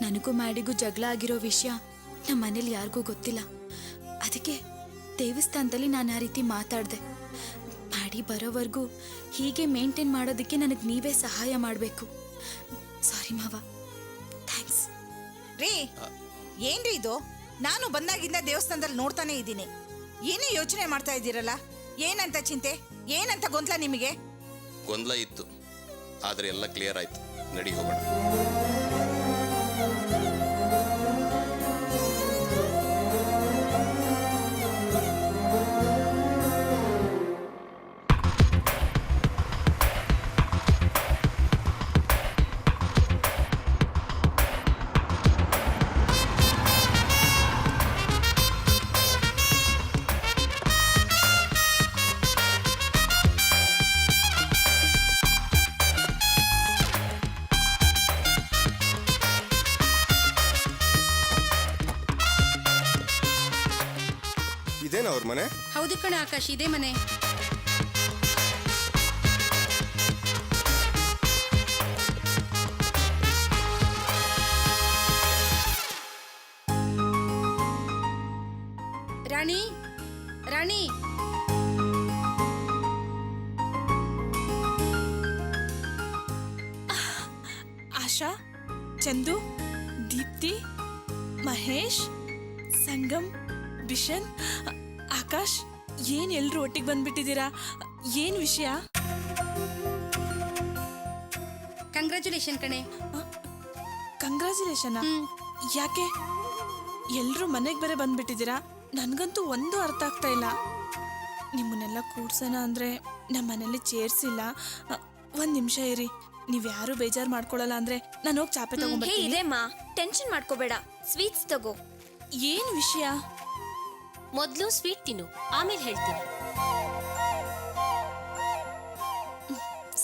ನನಗೂ ಮ್ಯಾಡಿಗೂ ಜಗಳ ಆಗಿರೋ ವಿಷಯ ನಮ್ಮ ಮನೇಲಿ ಯಾರಿಗೂ ಗೊತ್ತಿಲ್ಲ. ಅದಕ್ಕೆ ದೇವಸ್ಥಾನದಲ್ಲಿ ನಾನು ಆ ರೀತಿ ಮಾತಾಡಿದೆ. ಮ್ಯಾಡಿ ಬರೋವರೆಗೂ ಹೀಗೆ ಮೇಂಟೈನ್ ಮಾಡೋದಕ್ಕೆ ನನಗೆ ನೀವೇ ಸಹಾಯ ಮಾಡಬೇಕು. ಸಾರಿ ಮಾವ. ಥ್ಯಾಂಕ್ಸ್ ರೀ. ಏನ್ರಿ ಇದು? ನಾನು ಬಂದಾಗಿಂದ ದೇವಸ್ಥಾನದಲ್ಲಿ ನೋಡ್ತಾನೆ ಇದ್ದೀನಿ. ಏನೇ ಯೋಚನೆ ಮಾಡ್ತಾ ಇದ್ದೀರಲ್ಲ? ಏನಂತ ಚಿಂತೆ, ಏನಂತ ಗೊಂದಲ ನಿಮಗೆ? ಗೊಂದಲ ಇತ್ತು, ಆದರೆ ಎಲ್ಲ ಕ್ಲಿಯರ್ ಆಯ್ತು. ನಡಿ ಹೋಗೋಣ. ಇದೇನಾ ಅವ್ರ ಮನೆ? ಹೌದು ಕಣ ಆಕಾಶ್, ಇದೇ ಮನೆ. ರಾಣಿ, ರಾಣಿ. ಆಶಾ, ಚಂದು, ದೀಪ್ತಿ, ಮಹೇಶ್, ಸಂಗಮ್, ಬಿಷನ್, ಆಕಾಶ್, ಏನ್ ಎಲ್ರು ಒಟ್ಟಿಗೆ ಬಂದ್ಬಿಟ್ಟಿದ್ದೀರಾ? ಏನ್ ವಿಷಯ? ಕಂಗ್ರ್ಯಾಚುಲೇಷನ್ ಕಣೆ. ಕಂಗ್ರ್ಯಾಚುಲೇಷನ್? ಯಾಕೆ ಎಲ್ರು ಮನೆಗೆ ಬೇರೆ ಬಂದ್ಬಿಟ್ಟಿದ್ದೀರಾ? ನನ್ಗಂತೂ ಒಂದು ಅರ್ಥ ಆಗ್ತಾ ಇಲ್ಲ. ನಿಮ್ಮನ್ನೆಲ್ಲ ಕೂಡ್ಸೋಣ ಅಂದ್ರೆ ನಮ್ಮ ಮನೇಲಿ ಚೇರ್ಸ್ ಇಲ್ಲ. ಒಂದ್ ನಿಮಿಷ ಇರಿ, ನೀವ್ಯಾರು ಬೇಜಾರು ಮಾಡ್ಕೊಳಲ್ಲ ಅಂದ್ರೆ ನಾನು ಹೋಗಿ ಚಾಪೆ ತಗೊಂಡ್ಬರ್ತೀನಿ. ಟೆನ್ಷನ್ ಮಾಡ್ಕೋಬೇಡ, ಸ್ವೀಟ್ಸ್ ತಗೋ. ಏನ್ ವಿಷಯ? ಮೊದ್ಲು ಸ್ವೀಟ್ ತಿನ್ನು, ಆಮೇಲೆ ಹೇಳ್ತೀನಿ.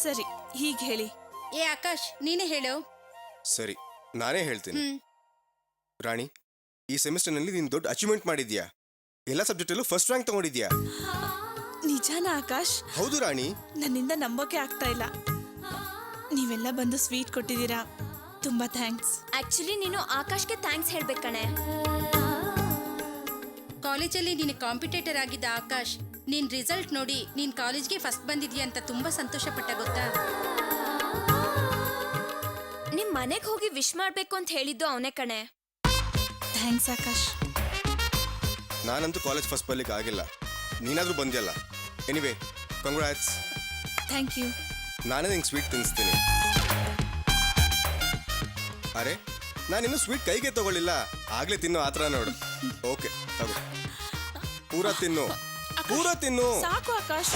ಸರಿ, ಹೀಗೆ ಹೇಳಿ. ಏ ಆಕಾಶ್, ನೀನೇ ಹೇಳು. ಸರಿ, ನಾನೇ ಹೇಳ್ತೀನಿ. ರಾಣಿ, ಈ ಸೆಮಿಸ್ಟರ್ನಲ್ಲಿ ನೀನು ದೊಡ್ಡ ಅಚೀವ್ಮೆಂಟ್ ಮಾಡಿದ್ಯಾ. ಎಲ್ಲ ಸಬ್ಜೆಕ್ಟಲ್ಲೂ ಫಸ್ಟ್ ರ್ಯಾಂಕ್ ತಗೊಂಡಿದ್ಯಾ. ನಿಜಾನ ಆಕಾಶ್? ಹೌದು ರಾಣಿ. ನನ್ನಿಂದ ನಂಬೋಕೆ ಆಗ್ತಾ ಇಲ್ಲ. ನೀವೆಲ್ಲ ಬಂದು ಸ್ವೀಟ್ ಕೊಟ್ಟಿದ್ದೀರಾ, ತುಂಬಾ ಥ್ಯಾಂಕ್ಸ್. ಆಕ್ಚುಲಿ ನೀನು ಆಕಾಶ್ಗೆ ಥ್ಯಾಂಕ್ಸ್ ಹೇಳ್ಬೇಕಣೆ. ಕಾಲೇಜಲ್ಲಿ ನೀನು ಕಾಂಪಿಟೇಟರ್ ಆಗಿದ್ದ ಆಕಾಶ್, ನಿನ್ ರಿಸಲ್ಟ್ ನೋಡಿ ನೀನ್ ಕಾಲೇಜ್ಗೆ ಫಸ್ಟ್ ಬಂದಿದ್ಯಾ ಅಂತ ತುಂಬಾ ಸಂತೋಷ ಪಟ್ಟ, ಗೊತ್ತಾ? ನಿಮ್ ಮನೆಗೆ ಹೋಗಿ ವಿಶ್ ಮಾಡ್ಬೇಕು ಅಂತ ಹೇಳಿದ್ದು ಅವನೇ ಕಣೆ. ಥ್ಯಾಂಕ್ಸ್ ಆಕಾಶ್. ನಾನಂತೂ ಕಾಲೇಜ್ ಫಸ್ಟ್ ಬರ್ಲಿಕ್ಕೆ ಆಗಿಲ್ಲ, ನೀನಾದ್ರೂ ಬಂದ್ಯಲ್ಲ. Anyway, congrats. Thank you. ನಾನೇ ನಿಂಗೆ ಸ್ವೀಟ್ ತಿನ್ನಿಸ್ತೀನಿ. ಅರೆ, ನಾನಿನ್ನೂ ಸ್ವೀಟ್ ಕೈಗೆ ತಗೊಳ್ಳಿಲ್ಲ, ಆಗ್ಲೇ ತಿನ್ನೋ ಆ ಥರ ನೋಡು. ಓಕೆ, ತಗೋ, ಪೂರ ತಿನ್ನು, ಪೂರ ತಿನ್ನು. ಸಾಕು ಆಕಾಶ್.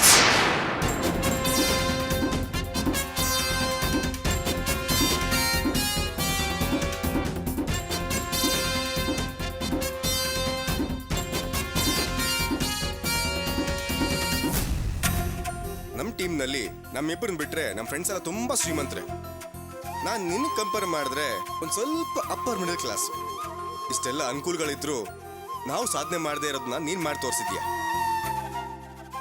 ನಮ್ಮ ಟೀಮ್ನಲ್ಲಿ ನಮ್ಮಿಬ್ಬರನ್ನ ಬಿಟ್ರೆ ನಮ್ಮ ಫ್ರೆಂಡ್ಸ್ ಎಲ್ಲ ತುಂಬಾ ಶ್ರೀಮಂತರೆ. ನಾನು ನಿನ್ನ ಕಂಪೇರ್ ಮಾಡಿದ್ರೆ ಒಂದು ಸ್ವಲ್ಪ ಅಪ್ಪರ್ ಮಿಡಲ್ ಕ್ಲಾಸ್. ಇಷ್ಟೆಲ್ಲ ಅನುಕೂಲಗಳಿದ್ರು ನಾವು ಸಾಧನೆ ಮಾಡದೇ ಇರೋದನ್ನ ನೀನು ಮಾಡಿ ತೋರಿಸಿದ್ಯಾ.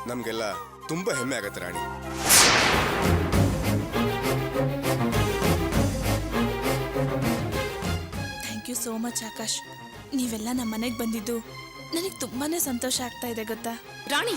ನಮಗೆಲ್ಲ ತುಂಬಾ ಹೆಮ್ಮೆ ಆಗತ್ತೆ Rani. Thank you so much Akash. ನೀವೆಲ್ಲ ನಮ್ಮ ಮನೆಗೆ ಬಂದಿದ್ದು ನನಗೆ ತುಂಬಾನೇ ಸಂತೋಷ ಆಗ್ತಾ ಇದೆ, ಗೊತ್ತಾ? ರಾಣಿ,